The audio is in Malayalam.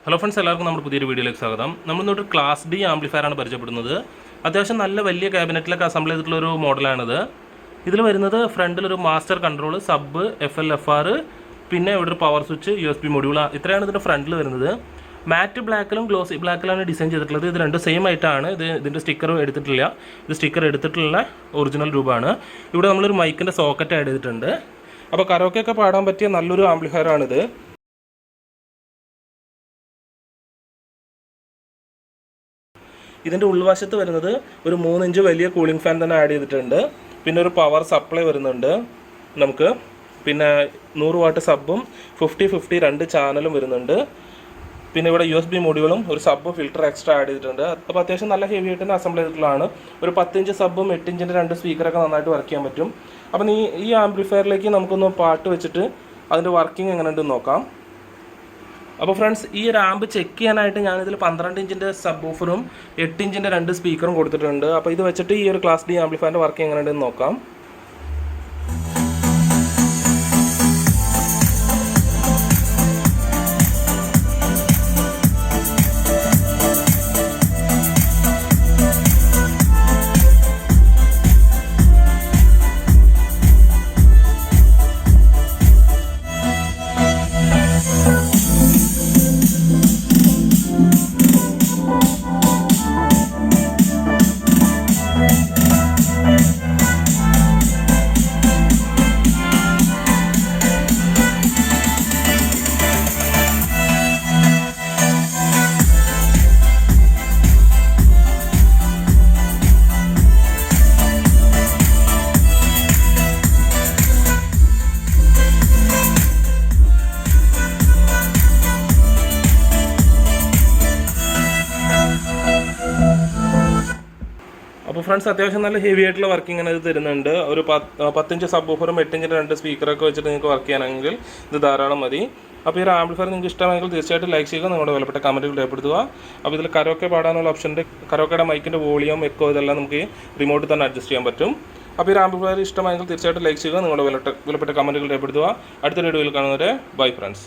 ഹലോ ഫ്രണ്ട്സ്, എല്ലാവർക്കും നമ്മുടെ പുതിയൊരു വീഡിയോയിലേക്ക് സ്വാഗതം. നമ്മളിന്നൊരു ക്ലാസ് ഡി ആംപ്ലിഫയറാണ് പരിചയപ്പെടുന്നത്. അത്യാവശ്യം നല്ല വലിയ ക്യാബിനറ്റിലൊക്കെ അസംബിൾ ചെയ്തിട്ടുള്ളൊരു മോഡലാണിത്. ഇതിൽ വരുന്നത് ഫ്രണ്ടിലൊരു മാസ്റ്റർ കൺട്രോൾ, സബ്, FL/FR, പിന്നെ ഇവിടെ ഒരു പവർ സ്വിച്ച്, USB മൊഡ്യൂൾ, ഇത്രയാണ് ഇതിൻ്റെ ഫ്രണ്ടിൽ വരുന്നത്. മാറ്റ് ബ്ലാക്കിലും ഗ്ലോസി ബ്ലാക്കിലാണ് ഡിസൈൻ ചെയ്തിട്ടുള്ളത്. ഇത് രണ്ടും സെയിം ആയിട്ടാണ്. ഇതിൻ്റെ സ്റ്റിക്കർ എടുത്തിട്ടില്ല. ഇത് സ്റ്റിക്കർ എടുത്തിട്ടുള്ള ഒറിജിനൽ രൂപമാണ്. ഇവിടെ നമ്മളൊരു മൈക്കിൻ്റെ സോക്കറ്റ് ആഡ് ചെയ്തിട്ടുണ്ട്. അപ്പോൾ കരോക്കെയൊക്കെ പാടാൻ പറ്റിയ നല്ലൊരു ആംപ്ലിഫയറാണിത്. ഇതിൻ്റെ ഉൾവശത്ത് വരുന്നത് ഒരു 3 ഇഞ്ച് വലിയ കൂളിംഗ് ഫാൻ തന്നെ ആഡ് ചെയ്തിട്ടുണ്ട്. പിന്നെ ഒരു പവർ സപ്ലൈ വരുന്നുണ്ട് നമുക്ക്. പിന്നെ 100 വാട്ട് സബും 50-50 2 ചാനലും വരുന്നുണ്ട്. പിന്നെ ഇവിടെ USB മൊഡ്യൂളും ഒരു സബ് ഫിൽറ്റർ എക്സ്ട്രാ ആഡ് ചെയ്തിട്ടുണ്ട്. അപ്പോൾ അത്യാവശ്യം നല്ല ഹെവി ആയിട്ട് തന്നെ അസംബിൾ ചെയ്തിട്ടുള്ളതാണ്. ഒരു 10 ഇഞ്ച് സബും 8 ഇഞ്ചിൻ്റെ 2 സ്പീക്കറൊക്കെ നന്നായിട്ട് വർക്ക് ചെയ്യാൻ പറ്റും. അപ്പം ഈ ആംപ്ലിഫയറിലേക്ക് നമുക്കൊന്ന് പാട്ട് വെച്ചിട്ട് അതിൻ്റെ വർക്കിംഗ് എങ്ങനെയുണ്ടെന്ന് നോക്കാം. അപ്പോൾ ഫ്രണ്ട്സ്, ഈ ഒരു ആംപ് ചെക്ക് ചെയ്യാനായിട്ട് ഞാനിതിൽ 12 ഇഞ്ചിൻ്റെ സബ് ഓഫറും 8 ഇഞ്ചിൻ്റെ 2 സ്പീക്കറും കൊടുത്തിട്ടുണ്ട്. അപ്പോൾ ഇത് വെച്ചിട്ട് ഈ ഒരു ക്ലാസ് ഡി ആംപ്ലിഫയറിൻ്റെ വർക്ക് എങ്ങനെയുണ്ടെന്ന് നോക്കാം. അപ്പോൾ ഫ്രണ്ട്സ്, അത്യാവശ്യം നല്ല ഹെവി ആയിട്ടുള്ള വർക്കിംഗ് ആണ് ഇത് തരുന്നുണ്ട്. ഒരു 10 ഇഞ്ച് സബ് ഓഫറും 8 ഇഞ്ചിൻ്റെ 2 സ്പീക്കറൊക്കെ വെച്ചിട്ട് നിങ്ങൾക്ക് വർക്ക് ചെയ്യാനെങ്കിൽ ഇത് ധാരാളം മതി. അപ്പോൾ ഈ ഒരു ആംപ്ലിഫയർ നിങ്ങൾക്ക് ഇഷ്ടമാണെങ്കിൽ തീർച്ചയായിട്ടും ലൈക്ക് ചെയ്യുക, നിങ്ങളുടെ വിലപ്പെട്ട കമൻറ്റുകൾ രേഖപ്പെടുത്തുക. അപ്പോൾ ഇതിൽ കരോക്കെ പാടാനുള്ള ഓപ്ഷൻ്റെ കരോക്കയുടെ മൈക്കിൻ്റെ വോളിയം, എക്കോ ഇതെല്ലാം നമുക്ക് റിമോട്ടിൽ തന്നെ അഡ്ജസ്റ്റ് ചെയ്യാൻ പറ്റും. അപ്പോൾ ഈ ഒരു ആംപ്ലിഫയർ ഇഷ്ടമായെങ്കിൽ തീർച്ചയായിട്ടും ലൈക്ക് ചെയ്യുക, നിങ്ങളുടെ വിലപ്പെട്ട കമൻറ്റുകൾ രേഖപ്പെടുത്തുക. അടുത്ത വീഡിയോയിൽ കാണുന്നവരെ ബൈ ഫ്രണ്ട്സ്.